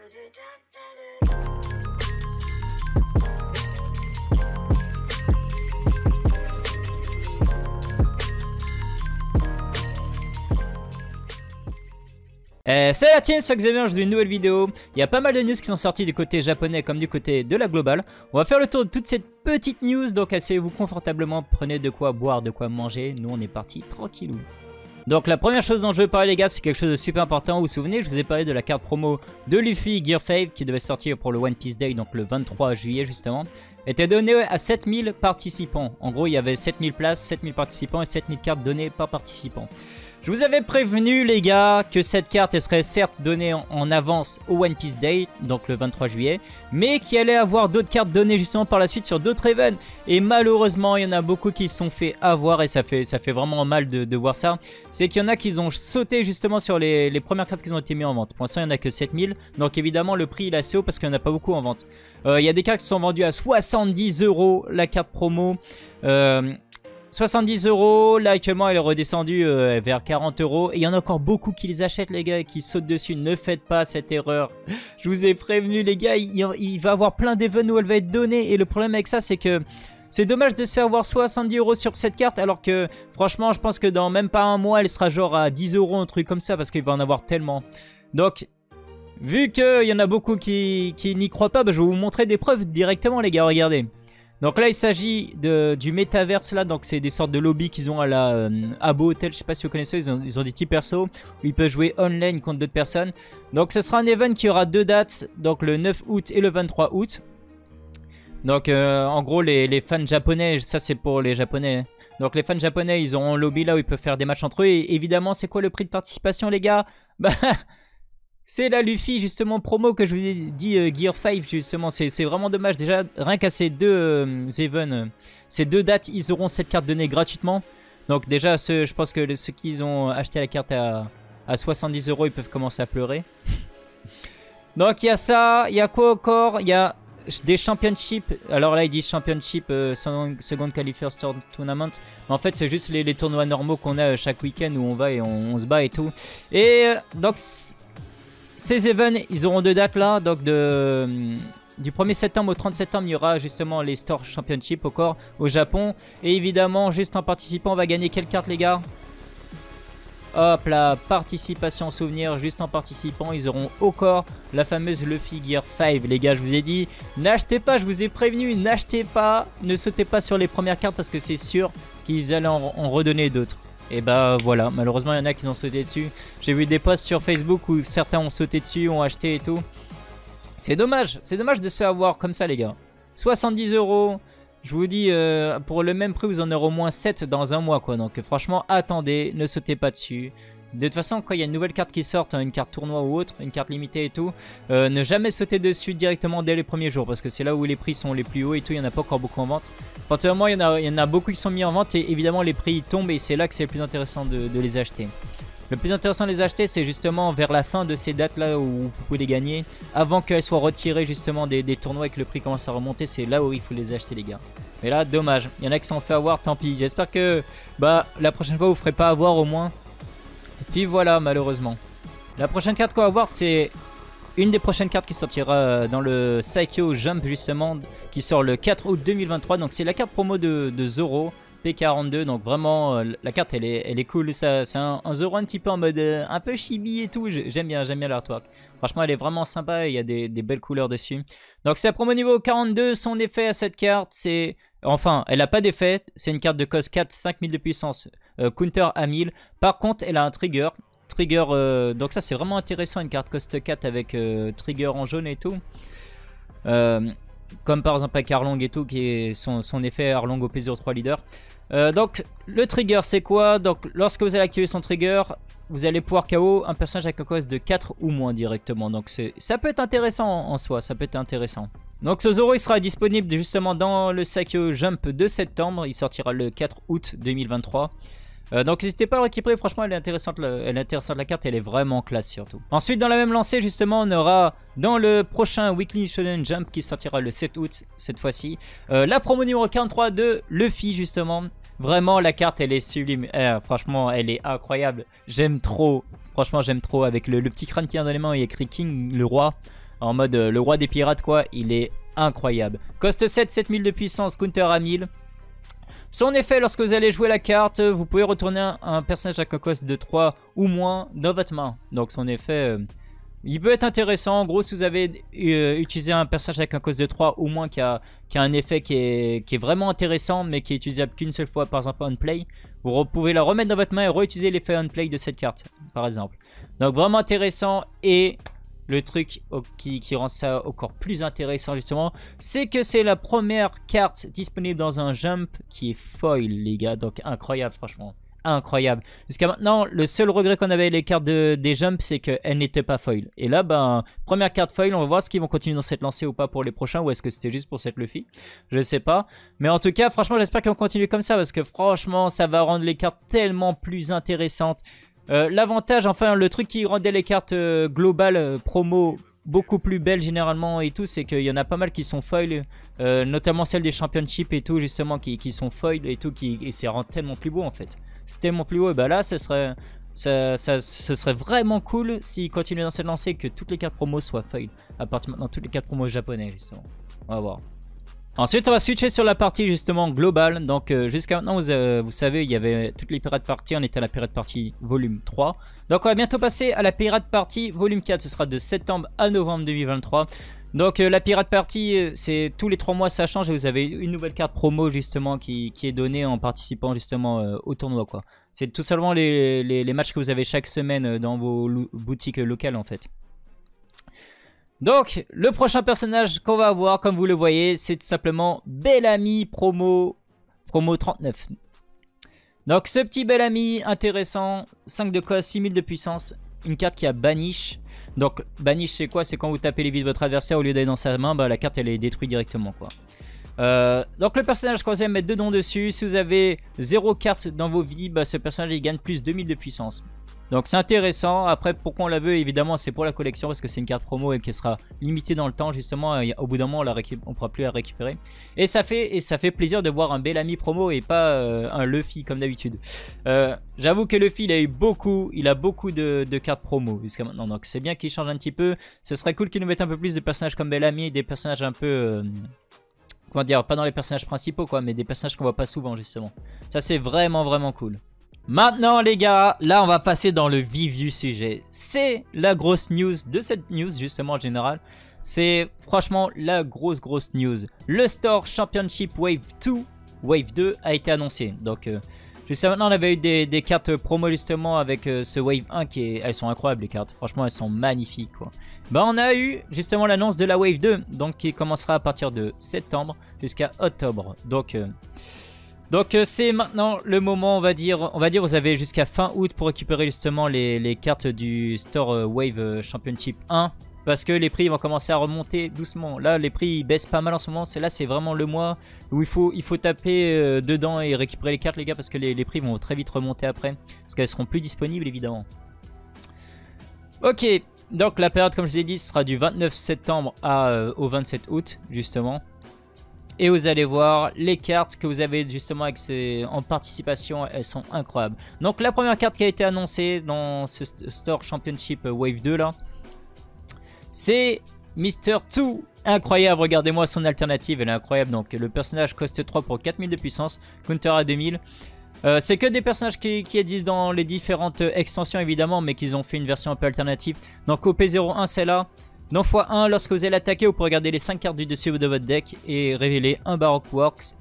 Salut la team, c'est Xavier, je fais une nouvelle vidéo. Il y a pas mal de news qui sont sorties du côté japonais comme du côté de la globale. On va faire le tour de toutes ces petites news, donc asseyez-vous confortablement, prenez de quoi boire, de quoi manger. Nous on est parti tranquillou. Donc la première chose dont je veux parler les gars, c'est quelque chose de super important. Vous vous souvenez, je vous ai parlé de la carte promo de Luffy Gear 5 qui devait sortir pour le One Piece Day, donc le 23 juillet justement. Était donné à 7000 participants. En gros, il y avait 7000 places, 7000 participants et 7000 cartes données par participant. Je vous avais prévenu les gars que cette carte elle serait certes donnée en avance au One Piece Day, donc le 23 juillet, mais qu'il allait avoir d'autres cartes données justement par la suite sur d'autres events. Et malheureusement, il y en a beaucoup qui se sont fait avoir et ça fait vraiment mal de voir ça. C'est qu'il y en a qui ont sauté justement sur les premières cartes qui ont été mises en vente. Pour l'instant, il n'y en a que 7000, donc évidemment le prix il est assez haut parce qu'il n'y en a pas beaucoup en vente. Il y a des cartes qui sont vendues à 70 € la carte promo. 70 €, là actuellement elle est redescendue vers 40 €. Et il y en a encore beaucoup qui les achètent les gars et qui sautent dessus. Ne faites pas cette erreur. Je vous ai prévenu les gars, il va y avoir plein d'événements où elle va être donnée. Et le problème avec ça c'est que c'est dommage de se faire avoir 70 € sur cette carte. Alors que franchement je pense que dans même pas un mois elle sera genre à 10 €, un truc comme ça. Parce qu'il va en avoir tellement. Donc vu qu'il y en a beaucoup qui n'y croient pas, bah, je vais vous montrer des preuves directement les gars, regardez. Donc là il s'agit du Metaverse là, donc c'est des sortes de lobbies qu'ils ont à la Abo Hotel, je sais pas si vous connaissez, ils ont des petits persos où ils peuvent jouer online contre d'autres personnes. Donc ce sera un event qui aura deux dates, donc le 9 août et le 23 août. Donc en gros les fans japonais, ça c'est pour les japonais. Donc les fans japonais ils auront un lobby là où ils peuvent faire des matchs entre eux. Et évidemment c'est quoi le prix de participation les gars? Bah... c'est la Luffy justement promo que je vous ai dit Gear 5 justement, c'est vraiment dommage. Déjà rien qu'à ces deux events, ces deux dates ils auront cette carte donnée gratuitement. Donc déjà je pense que ceux qui ont acheté la carte à 70 € ils peuvent commencer à pleurer. Donc il y a ça, il y a quoi encore? Il y a des championships. Alors là il dit championship second qualifier tournament. Mais en fait c'est juste les tournois normaux qu'on a chaque week-end où on va et on se bat et tout. Et donc... ces events, ils auront deux dates là, donc du 1er septembre au 30 septembre, il y aura justement les Store Championship encore au Japon. Et évidemment, juste en participant, on va gagner quelle carte les gars? Hop là, participation souvenir, juste en participant, ils auront encore la fameuse Luffy Gear 5. Les gars, je vous ai dit, n'achetez pas, je vous ai prévenu, n'achetez pas, ne sautez pas sur les premières cartes parce que c'est sûr qu'ils allaient en redonner d'autres. Et bah voilà, malheureusement il y en a qui ont sauté dessus. J'ai vu des posts sur Facebook où certains ont sauté dessus, ont acheté et tout. C'est dommage de se faire avoir comme ça les gars. 70 €, je vous dis pour le même prix vous en aurez au moins 7 dans un mois quoi. Donc franchement attendez, ne sautez pas dessus. De toute façon quand il y a une nouvelle carte qui sort, une carte tournoi ou autre, une carte limitée et tout, ne jamais sauter dessus directement dès les premiers jours. Parce que c'est là où les prix sont les plus hauts et tout, il n'y en a pas encore beaucoup en vente. Particulièrement, il y en a beaucoup qui sont mis en vente et évidemment les prix tombent et c'est là que c'est le plus intéressant de les acheter. Le plus intéressant de les acheter c'est justement vers la fin de ces dates là où vous pouvez les gagner. Avant qu'elles soient retirées justement des tournois et que le prix commence à remonter, c'est là où il faut les acheter les gars. Mais là dommage, il y en a qui s'en fait avoir, tant pis. J'espère que la prochaine fois vous ne ferez pas avoir au moins. Et puis voilà malheureusement. La prochaine carte qu'on va voir c'est... une des prochaines cartes qui sortira dans le Saikyo Jump justement, qui sort le 4 août 2023. Donc c'est la carte promo de Zoro P42. Donc vraiment la carte elle est cool. C'est un Zoro un petit peu en mode un peu chibi et tout. J'aime bien l'artwork. Franchement elle est vraiment sympa et il y a des belles couleurs dessus. Donc c'est la promo niveau 42. Son effet à cette carte c'est... enfin elle n'a pas d'effet. C'est une carte de cost 4, 5000 de puissance, counter à 1000. Par contre elle a un trigger. Donc ça c'est vraiment intéressant, une carte cost 4 avec trigger en jaune et tout. Comme par exemple avec Arlong et tout, qui est son effet Arlong au P03 leader. Donc le trigger c'est quoi? Donc lorsque vous allez activer son trigger, vous allez pouvoir KO un personnage avec un cost de 4 ou moins directement. Donc ça peut être intéressant en soi, ça peut être intéressant. Donc ce Zoro il sera disponible justement dans le Saikyo Jump de septembre. Il sortira le 4 août 2023. Donc n'hésitez pas à le récupérer, franchement elle est intéressante la carte, elle est vraiment classe surtout. Ensuite dans la même lancée justement on aura dans le prochain Weekly Shonen Jump qui sortira le 7 août cette fois-ci, la promo numéro 43 de Luffy justement. Vraiment la carte elle est sublime, franchement elle est incroyable, j'aime trop, franchement j'aime trop avec le petit crâne qui est dans les mains et écrit King le roi. En mode le roi des pirates quoi, il est incroyable. Coste 7, 7000 de puissance, counter à 1000. Son effet, lorsque vous allez jouer la carte, vous pouvez retourner un personnage avec un coste de 3 ou moins dans votre main. Donc son effet, il peut être intéressant. En gros, si vous avez utilisé un personnage avec un coste de 3 ou moins qui a un effet qui est vraiment intéressant, mais qui est utilisable qu'une seule fois, par exemple on play, vous pouvez la remettre dans votre main et réutiliser l'effet on play de cette carte, par exemple. Donc vraiment intéressant. Et le truc qui rend ça encore plus intéressant justement, c'est que c'est la première carte disponible dans un jump qui est foil les gars. Donc incroyable franchement, incroyable. Jusqu'à maintenant le seul regret qu'on avait avec les cartes des jumps, c'est qu'elles n'étaient pas foil. Et là ben première carte foil, on va voir ce qu'ils vont continuer dans cette lancée ou pas pour les prochains, ou est-ce que c'était juste pour cette Luffy, je sais pas. Mais en tout cas franchement j'espère qu'ils vont continuer comme ça, parce que franchement ça va rendre les cartes tellement plus intéressantes. L'avantage, enfin le truc qui rendait les cartes globales promo beaucoup plus belles généralement et tout, c'est qu'il y en a pas mal qui sont foil, notamment celles des championships et tout justement qui sont foil et tout, et ça rend tellement plus beau en fait. C'est tellement plus beau, et bah là ce serait vraiment cool s'ils continuaient dans cette lancée, que toutes les cartes promo soient foil. À partir de maintenant toutes les cartes promo japonais justement. On va voir. Ensuite on va switcher sur la partie justement globale. Donc jusqu'à maintenant vous savez, il y avait toutes les Pirate Party, on était à la Pirate Party volume 3. Donc on va bientôt passer à la Pirate Party volume 4, ce sera de septembre à novembre 2023. Donc la Pirate Party, c'est tous les 3 mois ça change, et vous avez une nouvelle carte promo justement qui est donnée en participant justement au tournoi quoi. C'est tout simplement les matchs que vous avez chaque semaine dans vos boutiques locales en fait. Donc, le prochain personnage qu'on va avoir, comme vous le voyez, c'est tout simplement Bellamy promo 39. Donc, ce petit Bellamy intéressant, 5 de cost, 6000 de puissance, une carte qui a Banish. Donc, Banish, c'est quoi? C'est quand vous tapez les vies de votre adversaire, au lieu d'aller dans sa main, bah, la carte elle est détruite directement quoi. Donc le personnage qu'on va mettre 2 dons dessus. Si vous avez 0 carte dans vos vies, bah, ce personnage il gagne plus 2000 de puissance. Donc c'est intéressant. Après pourquoi on la veut, évidemment c'est pour la collection, parce que c'est une carte promo et qu'elle sera limitée dans le temps justement, et au bout d'un moment on pourra plus la récupérer. Et ça fait plaisir de voir un Bellamy promo et pas un Luffy comme d'habitude. J'avoue que Luffy il a beaucoup de cartes promo jusqu'à maintenant, donc c'est bien qu'il change un petit peu. Ce serait cool qu'il nous mette un peu plus de personnages comme Bellamy, des personnages un peu... comment dire, pas dans les personnages principaux quoi, mais des personnages qu'on voit pas souvent justement. Ça c'est vraiment cool. Maintenant les gars, là on va passer dans le vif du sujet. C'est la grosse news de cette news justement en général. C'est franchement la grosse news. Le Store Championship Wave 2 a été annoncé. Donc jusqu'à maintenant on avait eu des cartes promo justement avec ce Wave 1 elles sont incroyables les cartes. Franchement elles sont magnifiques quoi. Bah on a eu justement l'annonce de la Wave 2. Donc qui commencera à partir de septembre jusqu'à octobre. Donc c'est maintenant le moment, on va dire vous avez jusqu'à fin août pour récupérer justement les cartes du Store Wave Championship 1. Parce que les prix vont commencer à remonter doucement. Là les prix ils baissent pas mal en ce moment. Là c'est vraiment le mois où il faut taper dedans et récupérer les cartes les gars. Parce que les prix vont très vite remonter après. Parce qu'elles seront plus disponibles évidemment. Ok, donc la période comme je vous ai dit ce sera du 29 septembre au 27 août justement. Et vous allez voir les cartes que vous avez justement en participation, elles sont incroyables. Donc la première carte qui a été annoncée dans ce Store Championship Wave 2 là, c'est Mr. 2. Incroyable, regardez-moi son alternative, elle est incroyable. Donc le personnage coste 3 pour 4000 de puissance, counter à 2000. C'est que des personnages qui existent dans les différentes extensions évidemment, mais qu'ils ont fait une version un peu alternative. Donc OP01 c'est là. Donc x1, lorsque vous allez attaquer, vous pouvez regarder les 5 cartes du dessus de votre deck et révéler un Baroque Works,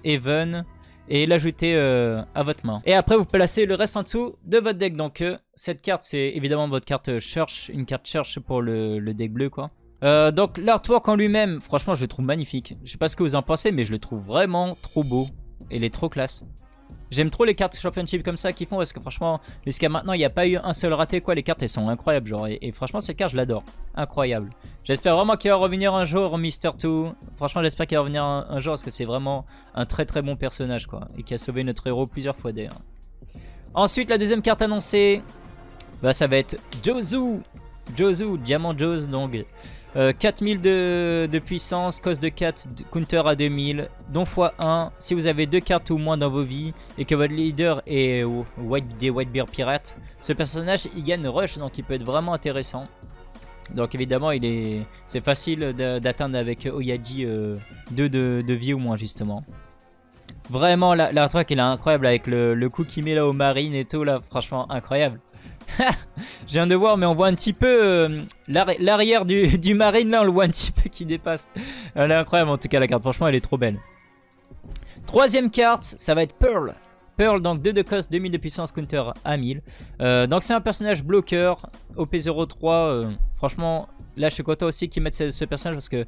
Even et l'ajouter à votre main. Et après vous placez le reste en dessous de votre deck. Donc cette carte c'est évidemment votre carte Search, une carte Search pour le deck bleu quoi. Donc l'artwork en lui-même, franchement je le trouve magnifique. Je sais pas ce que vous en pensez mais je le trouve vraiment trop beau. Et il est trop classe. J'aime trop les cartes Championship comme ça qu'ils font, parce que franchement jusqu'à maintenant il n'y a pas eu un seul raté quoi. Les cartes elles sont incroyables genre, et franchement cette carte je l'adore. Incroyable. J'espère vraiment qu'il va revenir un jour Mr. 2. Franchement j'espère qu'il va revenir un jour, parce que c'est vraiment un très bon personnage quoi. Et qui a sauvé notre héros plusieurs fois d'ailleurs. Ensuite la deuxième carte annoncée, bah, ça va être Jozu, Diamant Joz donc. 4000 de puissance, cost de 4, counter à 2000, dont x1. Si vous avez 2 cartes ou moins dans vos vies et que votre leader est des Whitebeard Pirates, ce personnage il gagne rush, donc il peut être vraiment intéressant. Donc évidemment, c'est facile d'atteindre avec Oyaji 2 de vie ou moins justement. Vraiment, l'artwork il est incroyable avec le coup qu'il met là aux marines et tout là, franchement incroyable. Je viens de voir, mais on voit un petit peu l'arrière du marine là, on le voit un petit peu qui dépasse. Elle est incroyable en tout cas la carte, franchement elle est trop belle. Troisième carte, ça va être Pearl. Pearl, donc 2 de cost, 2000 de puissance, counter à 1000. Donc c'est un personnage bloqueur, OP03. Franchement, là je suis content aussi qu'ils mettent ce personnage parce que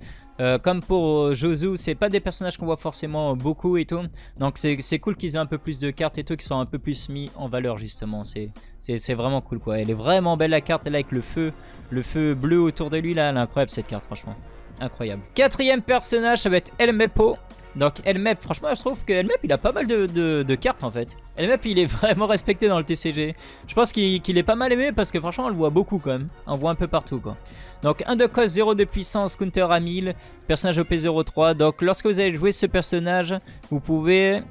comme pour Jozu, c'est pas des personnages qu'on voit forcément beaucoup et tout. Donc c'est cool qu'ils aient un peu plus de cartes et tout, qui sont un peu plus mis en valeur justement. C'est vraiment cool quoi. Elle est vraiment belle la carte, elle avec le feu bleu autour de lui là. Elle est incroyable cette carte franchement. Incroyable. Quatrième personnage, ça va être Elmepo. Donc Elmep, franchement je trouve que Elmep il a pas mal de cartes en fait. Elmep il est vraiment respecté dans le TCG. Je pense qu'il est pas mal aimé parce que franchement on le voit beaucoup quand même. On le voit un peu partout quoi. Donc 1 de cost, 0 de puissance, counter à 1000. Personnage OP03. Donc lorsque vous allez jouer ce personnage, vous pouvez...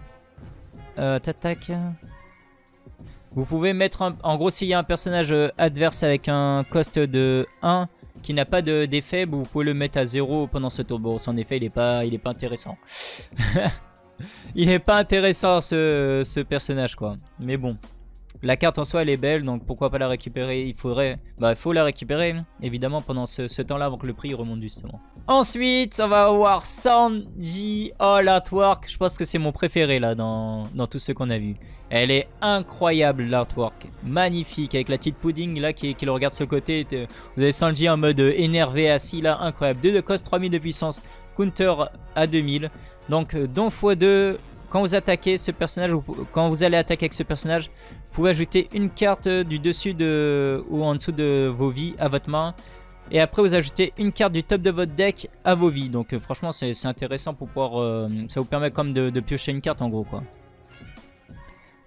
Vous pouvez mettre... En gros s'il y a un personnage adverse avec un cost de 1... qui n'a pas d'effet, vous pouvez le mettre à 0 pendant ce tour. Bon, son effet, il est pas intéressant. Il est pas intéressant ce personnage, quoi. Mais bon, la carte en soi, elle est belle, donc pourquoi pas la récupérer? Il faut la récupérer, évidemment, pendant ce temps-là, avant que le prix remonte, justement. Ensuite, on va avoir Sanji. Oh, l'artwork, je pense que c'est mon préféré, là, dans tout ce qu'on a vu. Elle est incroyable l'artwork, magnifique avec la petite pudding là qui le regarde sur le côté. Vous avez Sanji en mode énervé assis là, incroyable. 2 de cost, 3000 de puissance, counter à 2000. Donc don x2, quand vous attaquez ce personnage, quand vous allez attaquer avec ce personnage, vous pouvez ajouter une carte du dessus ou en dessous de vos vies à votre main. Et après vous ajoutez une carte du top de votre deck à vos vies. Donc franchement c'est intéressant pour pouvoir... ça vous permet comme de piocher une carte en gros quoi.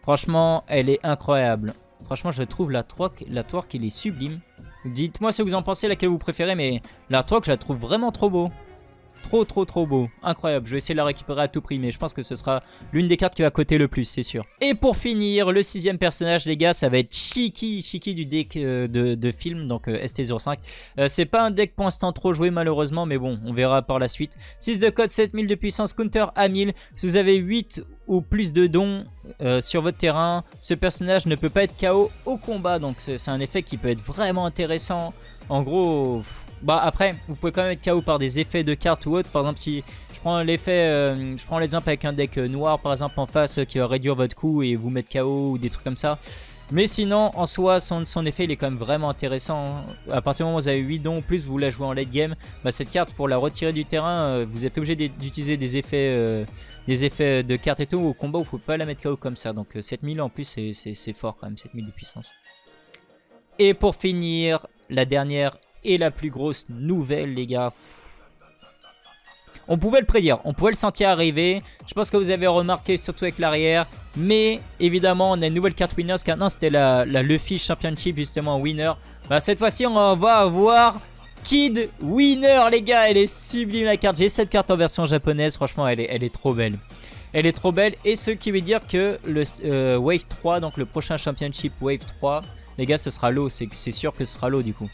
Franchement, elle est incroyable. Franchement, je trouve l'artwork, il est sublime. Dites-moi ce que vous en pensez, laquelle vous préférez, mais l'artwork, je la trouve vraiment trop beau. Trop beau. Incroyable. Je vais essayer de la récupérer à tout prix, mais je pense que ce sera l'une des cartes qui va coter le plus, c'est sûr. Et pour finir, le 6ème personnage, les gars, ça va être Shiki du deck de film, donc ST05. C'est pas un deck pour l'instant trop joué, malheureusement, mais bon, on verra par la suite. 6 de code, 7000 de puissance, counter à 1000. Si vous avez 8 ou plus de dons sur votre terrain, ce personnage ne peut pas être KO au combat, donc c'est un effet qui peut être vraiment intéressant. En gros... Bah après, vous pouvez quand même être KO par des effets de cartes ou autre. Par exemple, si je prends l'effet, je prends l'exemple avec un deck noir par exemple en face qui va réduire votre coût et vous mettre KO ou des trucs comme ça. Mais sinon, en soi, son effet il est quand même vraiment intéressant. À partir du moment où vous avez 8 dons, plus vous la jouez en late game, bah cette carte pour la retirer du terrain, vous êtes obligé d'utiliser des effets de cartes et tout. Au combat, vous ne pouvez pas la mettre KO comme ça. Donc 7000 en plus, c'est fort quand même, 7000 de puissance. Et pour finir, la dernière et la plus grosse nouvelle, les gars. On pouvait le prédire, on pouvait le sentir arriver. Je pense que vous avez remarqué, surtout avec l'arrière. Mais évidemment, on a une nouvelle carte Winners. Car non, c'était la Luffy Championship, justement, Winner. Bah, cette fois-ci, on va avoir Kid Winner, les gars. Elle est sublime, la carte. J'ai cette carte en version japonaise. Franchement, elle est trop belle. Elle est trop belle. Et ce qui veut dire que le Wave 3, donc le prochain Championship Wave 3, les gars, ce sera l'eau. C'est sûr que ce sera l'eau, du coup.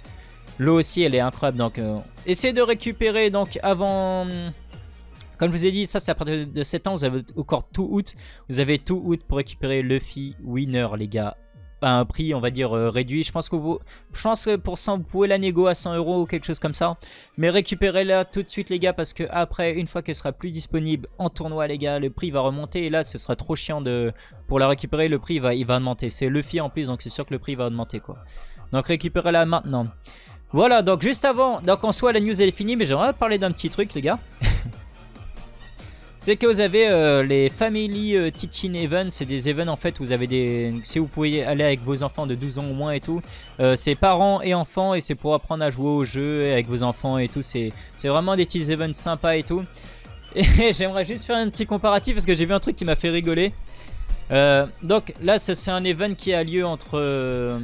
L'eau aussi, elle est incroyable. Donc, essayez de récupérer donc avant... Comme je vous ai dit, ça c'est à partir de 7 ans. Vous avez encore tout août. Vous avez tout août pour récupérer Luffy Winner, les gars. À un prix, on va dire, réduit. Je pense que pour 100, vous pouvez la négo à 100 € ou quelque chose comme ça. Mais récupérez-la tout de suite, les gars. Parce que après, une fois qu'elle sera plus disponible en tournoi, les gars, le prix va remonter. Et là, ce sera trop chiant pour la récupérer. Le prix, il va augmenter. C'est Luffy en plus, donc c'est sûr que le prix va augmenter, quoi. Donc récupérez-la maintenant. Voilà, donc juste avant, donc en soi la news elle est finie, mais j'aimerais parler d'un petit truc, les gars. C'est que vous avez les Family Teaching Events, c'est des events en fait où vous avez des... Si vous pouvez aller avec vos enfants de 12 ans ou moins et tout, c'est parents et enfants et c'est pour apprendre à jouer au jeu avec vos enfants et tout, c'est vraiment des petits events sympas et tout. Et j'aimerais juste faire un petit comparatif parce que j'ai vu un truc qui m'a fait rigoler. Donc là c'est un event qui a lieu entre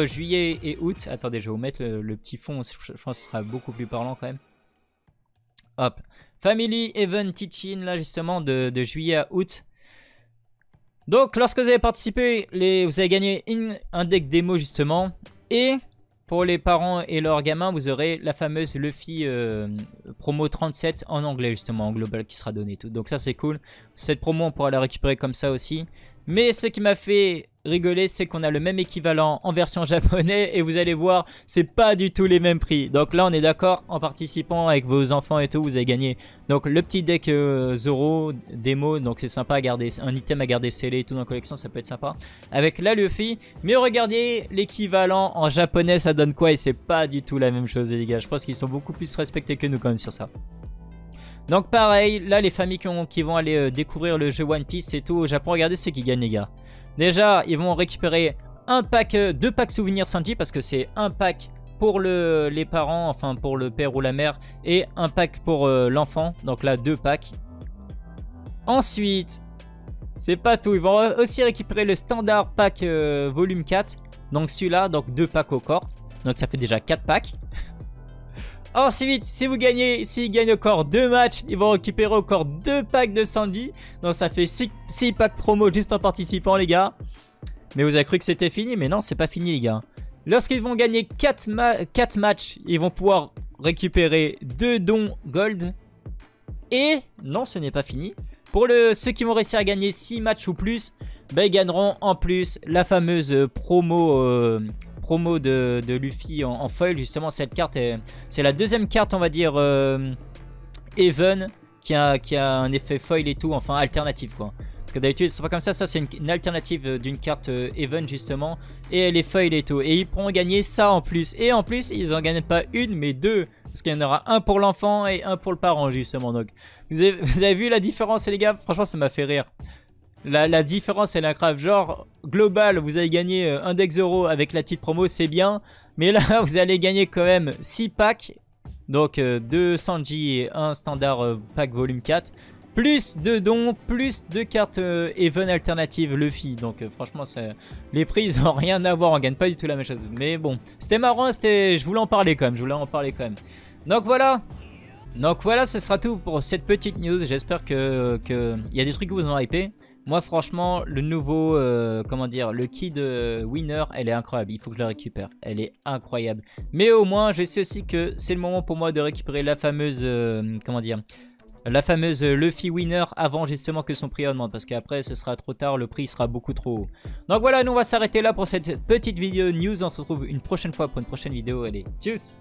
juillet et août. Attendez, je vais vous mettre le petit fond. Je pense que ce sera beaucoup plus parlant quand même. Hop. Family Event Teaching, là justement, de juillet à août. Donc, lorsque vous avez participé, vous avez gagné un deck démo justement. Et pour les parents et leurs gamins, vous aurez la fameuse Luffy promo 37 en anglais justement, en global qui sera donnée. Donc ça c'est cool. Cette promo on pourra la récupérer comme ça aussi. Mais ce qui m'a fait rigoler, c'est qu'on a le même équivalent en version japonais et vous allez voir, c'est pas du tout les mêmes prix. Donc là on est d'accord, en participant avec vos enfants et tout, vous avez gagné donc le petit deck Zoro démo, donc c'est sympa à garder, un item à garder scellé et tout dans la collection, ça peut être sympa. Avec la Luffy, mais regardez l'équivalent en japonais, ça donne quoi? Et c'est pas du tout la même chose les gars, je pense qu'ils sont beaucoup plus respectés que nous quand même sur ça. Donc pareil, là les familles qui vont aller découvrir le jeu One Piece et tout au Japon, regardez ceux qui gagnent les gars. Déjà, ils vont récupérer un pack, 2 packs souvenirs Sanji parce que c'est un pack pour les parents, enfin pour le père ou la mère, et un pack pour l'enfant. Donc là, 2 packs. Ensuite, c'est pas tout. Ils vont aussi récupérer le standard pack volume 4. Donc celui-là, donc 2 packs au corps. Donc ça fait déjà 4 packs. Ensuite, si vous gagnez, s'ils gagnent encore 2 matchs, ils vont récupérer encore 2 packs de Sanji. Donc ça fait 6 packs promo juste en participant les gars. Mais vous avez cru que c'était fini, mais non, c'est pas fini les gars. Lorsqu'ils vont gagner 4 matchs, ils vont pouvoir récupérer 2 dons gold. Et non, ce n'est pas fini. Pour ceux qui vont réussir à gagner 6 matchs ou plus, bah, ils gagneront en plus la fameuse promo de Luffy en foil. Justement cette carte c'est la deuxième carte on va dire Even qui a un effet foil et tout, enfin alternative quoi, parce que d'habitude c'est pas comme ça, c'est une alternative d'une carte Even justement, et elle est foil et tout, et ils pourront gagner ça en plus, et en plus ils en gagnent pas une mais 2, parce qu'il y en aura un pour l'enfant et un pour le parent justement. Donc vous avez vu la différence les gars, franchement ça m'a fait rire. La différence elle est incroyable, genre global vous avez gagné un deck Zoro avec la petite promo, c'est bien, mais là vous allez gagner quand même 6 packs, donc 2 Sanji et 1 standard pack volume 4, plus 2 dons, plus 2 cartes Even alternative Luffy, donc franchement les prix ils ont rien à voir, on gagne pas du tout la même chose, mais bon c'était marrant, je voulais en parler quand même, donc voilà. Ce sera tout pour cette petite news, j'espère que y a des trucs qui vous ont hypé. Moi franchement le nouveau, comment dire, le kid winner, elle est incroyable, il faut que je la récupère, elle est incroyable. Mais au moins je sais aussi que c'est le moment pour moi de récupérer la fameuse, comment dire, la fameuse Luffy winner avant justement que son prix augmente, parce qu'après ce sera trop tard, le prix sera beaucoup trop haut. Donc voilà, nous on va s'arrêter là pour cette petite vidéo news, on se retrouve une prochaine fois pour une prochaine vidéo, allez, tchuss.